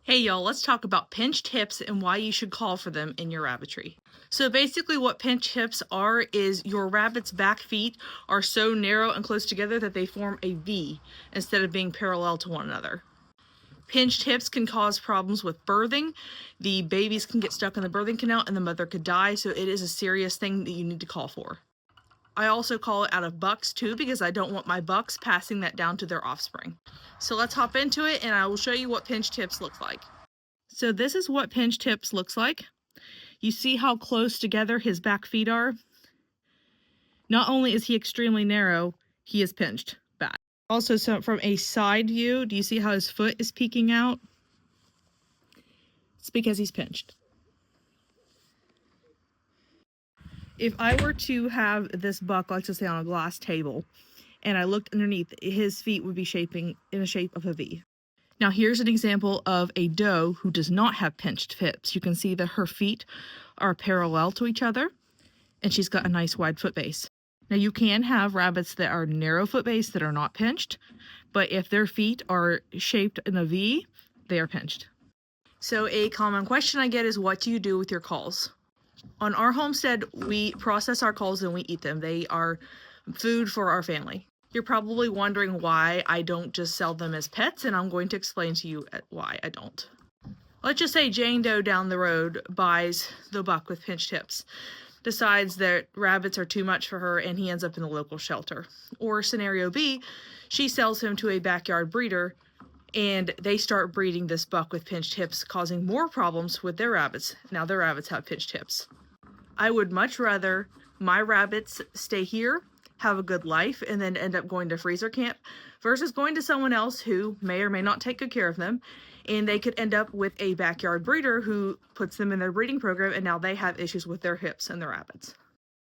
Hey y'all, let's talk about pinched hips and why you should call for them in your rabbitry. So basically what pinched hips are is your rabbit's back feet are so narrow and close together that they form a V instead of being parallel to one another. Pinched hips can cause problems with birthing. The babies can get stuck in the birthing canal and the mother could die, so it is a serious thing that you need to call for. I also call it out of bucks too because I don't want my bucks passing that down to their offspring. So let's hop into it and I will show you what pinched hips look like. So this is what pinched hips looks like. You see how close together his back feet are? Not only is he extremely narrow, he is pinched back. Also, so from a side view, do you see how his foot is peeking out? It's because he's pinched. If I were to have this buck, let's just say on a glass table, and I looked underneath, his feet would be shaping in a shape of a V. Now here's an example of a doe who does not have pinched hips. You can see that her feet are parallel to each other, and she's got a nice wide foot base. Now you can have rabbits that are narrow foot base that are not pinched, but if their feet are shaped in a V, they are pinched. So a common question I get is, what do you do with your culls? On our homestead, we process our culls and we eat them. They are food for our family. You're probably wondering why I don't just sell them as pets, and I'm going to explain to you why I don't. Let's just say Jane Doe down the road buys the buck with pinched hips, decides that rabbits are too much for her, and he ends up in the local shelter. Or scenario B, she sells him to a backyard breeder, and they start breeding this buck with pinched hips, causing more problems with their rabbits. Now their rabbits have pinched hips. I would much rather my rabbits stay here, have a good life, and then end up going to freezer camp versus going to someone else who may or may not take good care of them, and they could end up with a backyard breeder who puts them in their breeding program, and now they have issues with their hips and their rabbits.